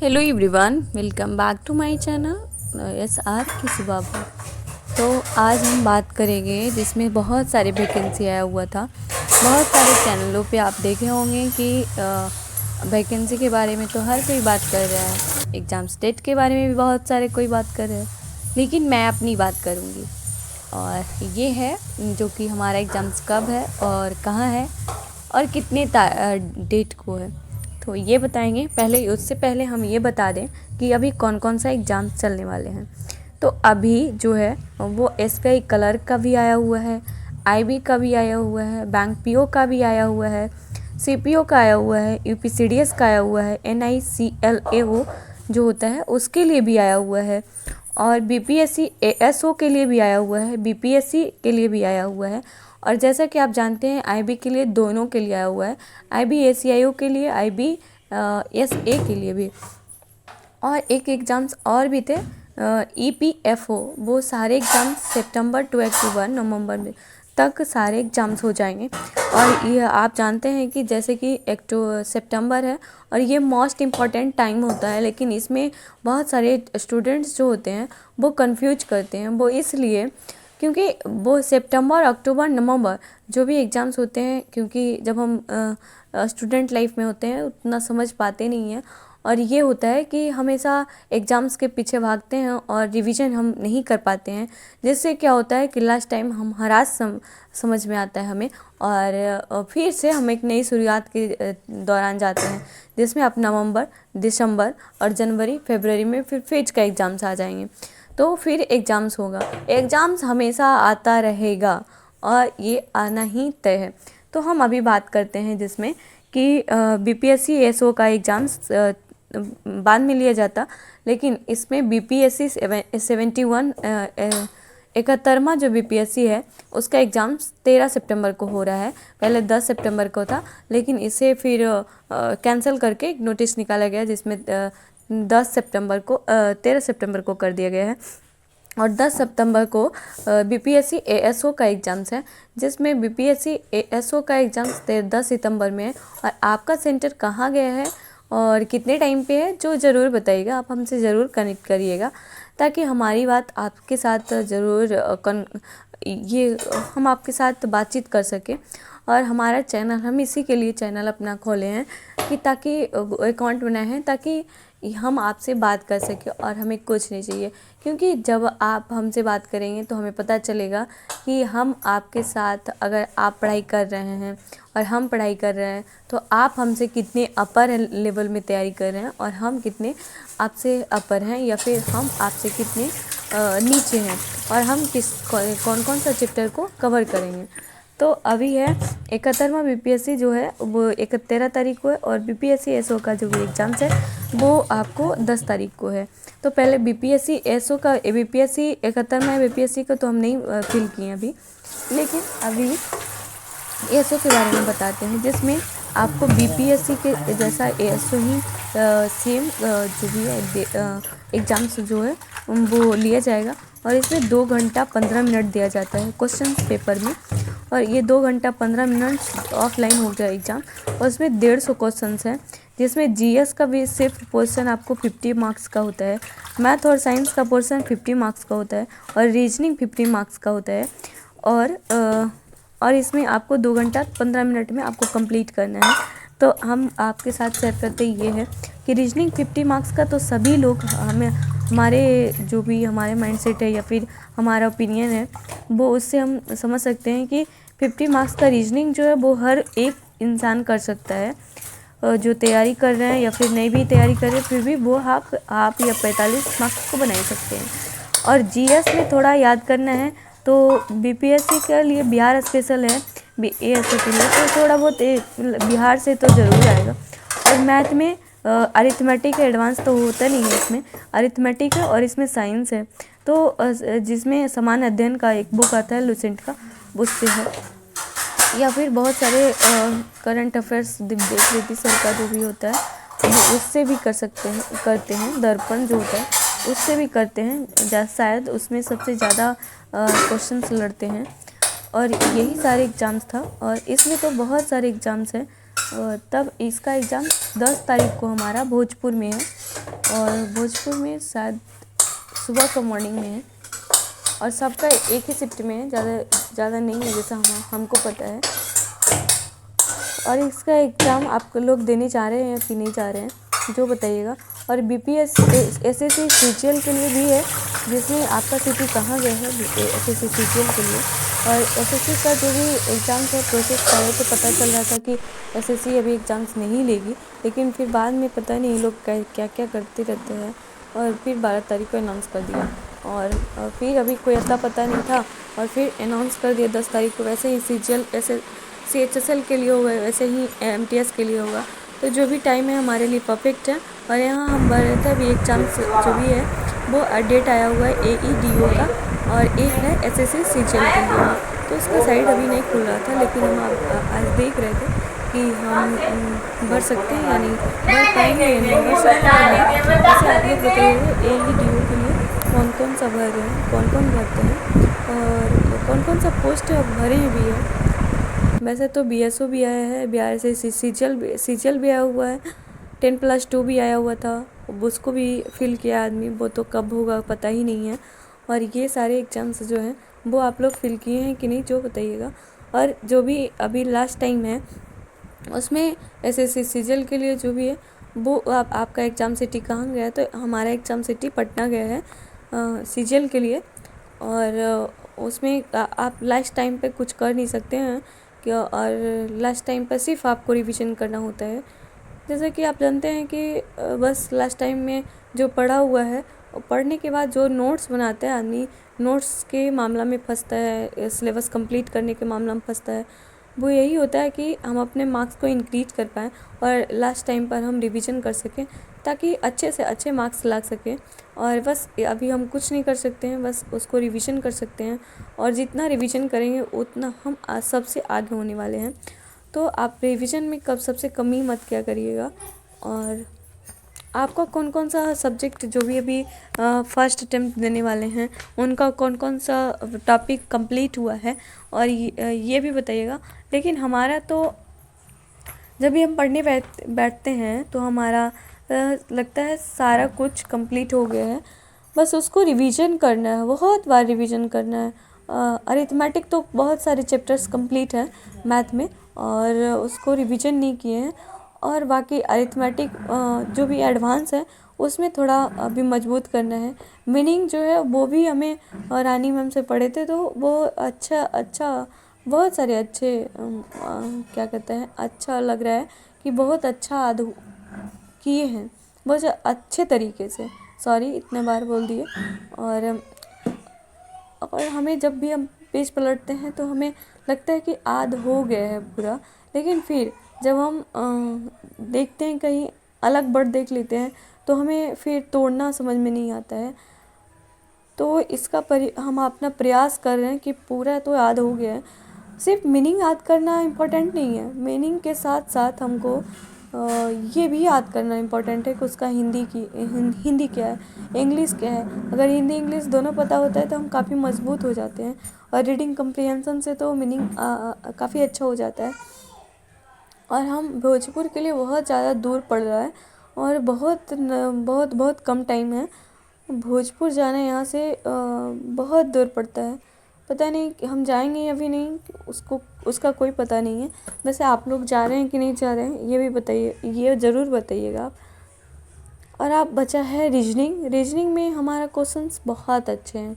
Hello everyone, welcome back to my channel S R किसी बाबू। तो आज हम बात करेंगे जिसमें बहुत सारे वैकेंसी आया हुआ था। बहुत सारे चैनलों पे आप देखे होंगे कि वैकेंसी के बारे में तो हर कोई बात कर रहा है, एग्ज़ाम डेट के बारे में भी बहुत सारे कोई बात कर रहे हैं, लेकिन मैं अपनी बात करूँगी। और ये है जो कि हमारा एग्ज़ाम्स कब है और कहाँ है और कितने डेट को है, तो ये बताएंगे। पहले उससे पहले हम ये बता दें कि अभी कौन कौन सा एग्ज़ाम चलने वाले हैं। तो अभी जो है वो एसबीआई क्लर्क का भी आया हुआ है, आईबी का भी आया हुआ है, बैंक पीओ का भी आया हुआ है, सीपीओ का आया हुआ है, यूपीसीडीएस का आया हुआ है, एनआईसीएलएओ जो होता है उसके लिए भी आया हुआ है, और बीपीएससी एएसओ के लिए भी आया हुआ है, बीपीएससी के लिए भी आया हुआ है। और जैसा कि आप जानते हैं आईबी के लिए दोनों के लिए आया हुआ है, आईबी एसीआईओ के लिए, आईबी एसए के लिए भी। और एक एग्ज़ाम्स और भी थे ईपीएफओ, वो सारे एग्ज़ाम्स सितंबर टू अक्टूबर नवंबर में तक सारे एग्ज़ाम्स हो जाएंगे। और ये आप जानते हैं कि जैसे कि सितंबर है और ये मोस्ट इम्पॉर्टेंट टाइम होता है, लेकिन इसमें बहुत सारे स्टूडेंट्स जो होते हैं वो कंफ्यूज करते हैं। वो इसलिए क्योंकि वो सितंबर अक्टूबर नवंबर जो भी एग्ज़ाम्स होते हैं, क्योंकि जब हम स्टूडेंट लाइफ में होते हैं उतना समझ पाते नहीं हैं, और ये होता है कि हमेशा एग्ज़ाम्स के पीछे भागते हैं और रिवीजन हम नहीं कर पाते हैं, जिससे क्या होता है कि लास्ट टाइम हम हरास समझ में आता है हमें, और फिर से हम एक नई शुरुआत के दौरान जाते हैं, जिसमें अब नवंबर, दिसंबर और जनवरी फरवरी में फिर का एग्ज़ाम्स आ जाएंगे। तो फिर एग्ज़ाम्स होगा, एग्ज़ाम्स हमेशा आता रहेगा और ये आना ही तय है। तो हम अभी बात करते हैं जिसमें कि बीपीएससी एसओ का एग्ज़ाम्स बाद में लिया जाता, लेकिन इसमें बीपीएससी 71 71वां जो बीपीएससी है उसका एग्ज़ाम्स 13 सितंबर को हो रहा है। पहले 10 सितंबर को था, लेकिन इसे फिर कैंसिल करके एक नोटिस निकाला गया जिसमें 10 सितंबर को 13 सितंबर को कर दिया गया है। और 10 सितंबर को बीपीएससी एएसओ का एग्ज़ाम्स है, जिसमें बीपीएससी एएसओ का एग्ज़ाम्स 10 सितंबर में है। और आपका सेंटर कहाँ गया है और कितने टाइम पे है जो ज़रूर बताइएगा, आप हमसे ज़रूर कनेक्ट करिएगा, ताकि हमारी बात आपके साथ ज़रूर ये हम आपके साथ बातचीत कर सकें। और हमारा चैनल, हम इसी के लिए चैनल अपना खोले हैं कि ताकि अकाउंट बनाए हैं ताकि हम आपसे बात कर सकें, और हमें कुछ नहीं चाहिए, क्योंकि जब आप हमसे बात करेंगे तो हमें पता चलेगा कि हम आपके साथ, अगर आप पढ़ाई कर रहे हैं और हम पढ़ाई कर रहे हैं, तो आप हमसे कितने अपर लेवल में तैयारी कर रहे हैं और हम कितने आपसे अपर हैं, या फिर हम आपसे कितने नीचे हैं, और हम कौन कौन सा चैप्टर को कवर करेंगे। तो अभी है 71वां बीपीएससी जो है वो 13 तारीख को है, और बीपीएससी एसओ का जो भी एग्ज़ाम्स है वो आपको 10 तारीख को है। तो पहले बीपीएससी एसओ का, बीपीएससी 71वां बीपीएससी का तो हम नहीं फिल किए अभी, लेकिन अभी एसओ के बारे में बताते हैं, जिसमें आपको बीपीएससी के जैसा एसओ ही सेम जो भी है एग्ज़ाम्स जो है वो लिया जाएगा। और इसमें 2 घंटा 15 मिनट दिया जाता है क्वेश्चन पेपर में, और ये 2 घंटा 15 मिनट ऑफलाइन हो गया एग्ज़ाम। और इसमें 150 क्वेश्चन हैं, जिसमें जीएस का भी सिर्फ पोर्शन आपको 50 मार्क्स का होता है, मैथ और साइंस का पोर्शन 50 मार्क्स का होता है, और रीजनिंग 50 मार्क्स का होता है। और इसमें आपको 2 घंटा 15 मिनट में आपको कंप्लीट करना है। तो हम आपके साथ शेयर करते ये है कि रीजनिंग 50 मार्क्स का तो सभी लोग, हमारे जो भी हमारे माइंडसेट है या फिर हमारा ओपिनियन है, वो उससे हम समझ सकते हैं कि 50 मार्क्स का रीजनिंग जो है वो हर एक इंसान कर सकता है, जो तैयारी कर रहे हैं या फिर नहीं भी तैयारी कर रहे हैं, फिर भी वो आप या 45 मार्क्स को बना सकते हैं। और जीएस में थोड़ा याद करना है, तो बीपीएससी के लिए बिहार स्पेशल है एएसओ के लिए, तो थोड़ा बहुत बिहार से तो ज़रूर आएगा। और मैथ में अरिथमेटिक एडवांस तो होता नहीं है, इसमें अरिथमेटिक है और इसमें साइंस है, तो जिसमें समान अध्ययन का एक बुक आता है लुसेंट का, उससे है, या फिर बहुत सारे करंट अफेयर्स देख लेती सर का जो भी होता है वो उससे भी करते हैं दर्पण जो होता है उससे भी करते हैं, शायद उसमें सबसे ज़्यादा क्वेश्चंस लड़ते हैं। और यही सारे एग्ज़ाम्स था, और इसमें तो बहुत सारे एग्ज़ाम्स हैं। तब इसका एग्ज़ाम 10 तारीख को हमारा भोजपुर में है, और भोजपुर में शायद सुबह का मॉर्निंग में है और सबका एक ही शिफ्ट में है, ज़्यादा नहीं है जैसा हमको पता है। और इसका एग्ज़ाम आप लोग देने जा रहे हैं कि नहीं जा रहे हैं जो बताइएगा। और BPS SSC CGL के लिए भी है, जिसमें आपका सिटी कहाँ गया है SSC CGL के लिए। और SSC का जो भी एग्ज़ाम्स है प्रोसेस कर रहे तो पता चल रहा था कि SSC अभी एग्ज़ाम्स नहीं लेगी, लेकिन फिर बाद में पता नहीं लोग क्या क्या करते रहते हैं। और फिर 12 तारीख को अनाउंस कर दिया और फिर अभी कोई अता पता नहीं था और फिर अनाउंस कर दिया 10 तारीख को। वैसे ही CGL CHSL के लिए होगा, वैसे ही MTS के लिए होगा। तो जो भी टाइम है हमारे लिए परफेक्ट है। और यहाँ हम भर रहे थे अभी एग्ज़ाम जो भी है वो डेट आया हुआ है AEDO का और एक है SSC CGL के लिए। तो उसका साइट अभी नहीं खुल रहा था, लेकिन हम आज देख रहे थे कि हम भर सकते हैं या नहीं भर पाएंगे या नहीं भर सकते हैं। जैसे आप लोग बताइए AEDO के लिए कौन कौन सा भर रहे हैं, कौन कौन भरते हैं और कौन कौन सा पोस्ट भरे हैं भी है। वैसे तो BSO भी आया है, बिहार से CGL भी आया हुआ है, 10+2 भी आया हुआ था, उसको भी फिल किया आदमी, वो तो कब होगा पता ही नहीं है। और ये सारे एग्ज़ाम्स जो हैं वो आप लोग फिल किए हैं कि नहीं जो बताइएगा। और जो भी अभी लास्ट टाइम है उसमें SSC CGL के लिए जो भी है वो आपका एग्ज़ाम सिटी कहाँ गया है, तो हमारा एग्ज़ाम सिटी पटना गया है CGL के लिए। और उसमें आप लास्ट टाइम पे कुछ कर नहीं सकते हैं क्या, और लास्ट टाइम पर सिर्फ आपको रिवीजन करना होता है। जैसे कि आप जानते हैं कि बस लास्ट टाइम में जो पढ़ा हुआ है पढ़ने के बाद जो नोट्स बनाता है आदमी, नोट्स के मामला में फंसता है, सिलेबस कंप्लीट करने के मामला में फंसता है। वो यही होता है कि हम अपने मार्क्स को इंक्रीज कर पाएँ और लास्ट टाइम पर हम रिवीजन कर सकें ताकि अच्छे से अच्छे मार्क्स ला सकें। और बस अभी हम कुछ नहीं कर सकते हैं, बस उसको रिवीजन कर सकते हैं और जितना रिवीजन करेंगे उतना हम सबसे आगे होने वाले हैं। तो आप रिवीजन में कब सबसे कमी मत क्या करिएगा। और आपका कौन कौन सा सब्जेक्ट जो भी अभी फर्स्ट अटेम्प्ट देने वाले हैं उनका कौन कौन सा टॉपिक कंप्लीट हुआ है और ये भी बताइएगा। लेकिन हमारा तो जब भी हम पढ़ने बैठते हैं तो हमारा लगता है सारा कुछ कंप्लीट हो गया है, बस उसको रिवीजन करना है, बहुत बार रिवीजन करना है। अरिथमेटिक तो बहुत सारे चैप्टर्स कंप्लीट हैं मैथ में और उसको रिवीजन नहीं किए हैं। और बाकी अरिथमेटिक जो भी एडवांस है उसमें थोड़ा अभी मजबूत करना है। मीनिंग जो है वो भी हमें रानी मैम से पढ़े थे, तो वो अच्छा बहुत सारे अच्छे क्या कहते हैं, अच्छा लग रहा है कि बहुत अच्छा किए हैं, बहुत अच्छे तरीके से। सॉरी इतने बार बोल दिए। और हमें जब भी हम पेज पलटते हैं तो हमें लगता है कि आध हो गया है पूरा, लेकिन फिर जब हम देखते हैं कहीं अलग वर्ड देख लेते हैं तो हमें फिर तोड़ना समझ में नहीं आता है। तो इसका हम अपना प्रयास कर रहे हैं कि पूरा तो याद हो गया है। सिर्फ मीनिंग याद करना इम्पोर्टेंट नहीं है, मीनिंग के साथ साथ हमको ये भी याद करना इम्पोर्टेंट है कि उसका हिंदी क्या है, इंग्लिश क्या है। अगर हिंदी इंग्लिश दोनों पता होता है तो हम काफ़ी मजबूत हो जाते हैं और रीडिंग कम्प्रिहेंशन से तो मीनिंग काफ़ी अच्छा हो जाता है। और हम भोजपुर के लिए बहुत ज़्यादा दूर पड़ रहा है और बहुत कम टाइम है। भोजपुर जाना यहाँ से बहुत दूर पड़ता है, पता नहीं कि हम जाएंगे या भी नहीं, उसका कोई पता नहीं है। वैसे आप लोग जा रहे हैं कि नहीं जा रहे हैं ये भी बताइए, ये ज़रूर बताइएगा आप। और आप बचा है रीजनिंग में हमारा क्वेश्चंस बहुत अच्छे हैं,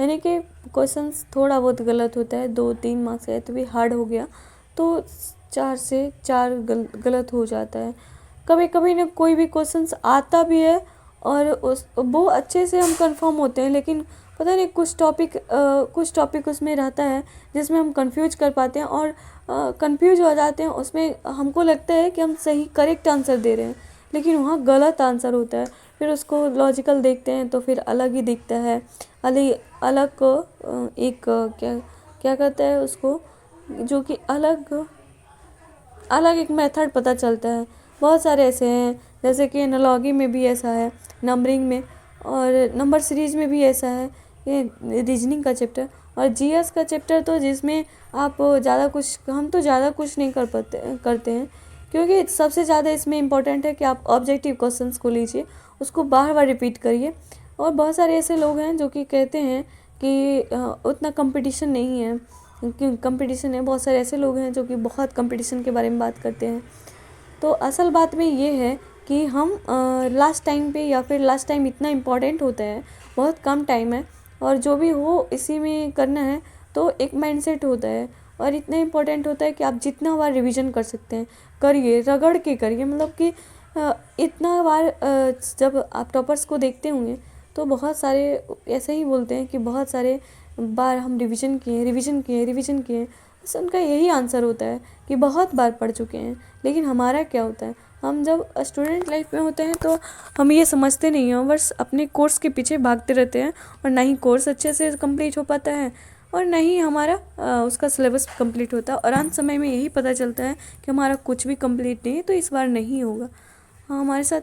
यानी कि क्वेश्चंस थोड़ा बहुत गलत होता है, 2-3 मार्क्स है तो भी हार्ड हो गया तो 4 से 4 गलत हो जाता है। कभी कभी ना कोई भी क्वेश्चंस आता भी है और वो अच्छे से हम कंफर्म होते हैं, लेकिन पता नहीं कुछ टॉपिक उसमें रहता है जिसमें हम कंफ्यूज कर पाते हैं और कंफ्यूज हो जाते हैं। उसमें हमको लगता है कि हम सही करेक्ट आंसर दे रहे हैं, लेकिन वहाँ गलत आंसर होता है। फिर उसको लॉजिकल देखते हैं तो फिर अलग ही दिखता है, अलग को एक क्या कहते हैं उसको, जो कि अलग एक मेथड पता चलता है। बहुत सारे ऐसे हैं, जैसे कि एनालॉजी में भी ऐसा है, नंबरिंग में और नंबर सीरीज में भी ऐसा है। ये रीजनिंग का चैप्टर और जीएस का चैप्टर तो जिसमें आप हम तो ज़्यादा कुछ नहीं करते हैं, क्योंकि सबसे ज़्यादा इसमें इम्पोर्टेंट है कि आप ऑब्जेक्टिव क्वेश्चंस को लीजिए उसको बार बार रिपीट करिए। और बहुत सारे ऐसे लोग हैं जो कि कहते हैं कि उतना कंपटीशन नहीं है, क्योंकि कंपटीशन है। बहुत सारे ऐसे लोग हैं जो कि बहुत कंपटीशन के बारे में बात करते हैं। तो असल बात में ये है कि हम लास्ट टाइम पे, या फिर लास्ट टाइम इतना इम्पॉर्टेंट होता है, बहुत कम टाइम है और जो भी हो इसी में करना है। तो एक माइंडसेट होता है और इतना इम्पोर्टेंट होता है कि आप जितना बार रिवीजन कर सकते हैं करिए, रगड़ के करिए। मतलब कि इतना बार जब आप टॉपर्स को देखते होंगे तो बहुत सारे ऐसे ही बोलते हैं कि बहुत सारे बार हम रिवीजन किए रिवीजन किए रिवीजन किए। बस उनका यही आंसर होता है कि बहुत बार पढ़ चुके हैं। लेकिन हमारा क्या होता है, हम जब स्टूडेंट लाइफ में होते हैं तो हम ये समझते नहीं हैं, बस अपने कोर्स के पीछे भागते रहते हैं और ना ही कोर्स अच्छे से कंप्लीट हो पाता है और ना ही हमारा उसका सिलेबस कंप्लीट होता है। और अंत समय में यही पता चलता है कि हमारा कुछ भी कंप्लीट नहीं है, तो इस बार नहीं होगा। हाँ, हमारे साथ।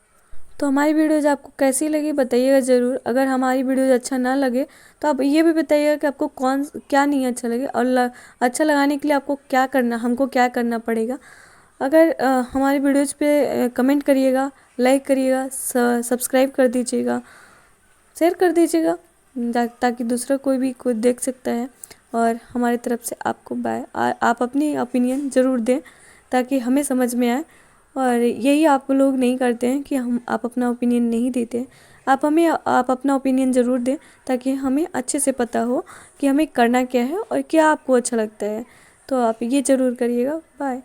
तो हमारी वीडियोज़ आपको कैसी लगी बताइएगा ज़रूर। अगर हमारी वीडियोज़ अच्छा ना लगे तो आप ये भी बताइएगा कि आपको क्या नहीं अच्छा लगे, और अच्छा लगाने के लिए आपको हमको क्या करना पड़ेगा। अगर हमारी वीडियोज़ पे कमेंट करिएगा, लाइक करिएगा, सब्सक्राइब कर दीजिएगा, शेयर कर दीजिएगा, ताकि दूसरा कोई देख सकता है। और हमारी तरफ से आपको बाय। आप अपनी ओपिनियन ज़रूर दें ताकि हमें समझ में आए। और यही आप लोग नहीं करते हैं कि आप अपना ओपिनियन नहीं देते। आप अपना ओपिनियन ज़रूर दें ताकि हमें अच्छे से पता हो कि हमें करना क्या है और क्या आपको अच्छा लगता है। तो आप ये ज़रूर करिएगा। बाय।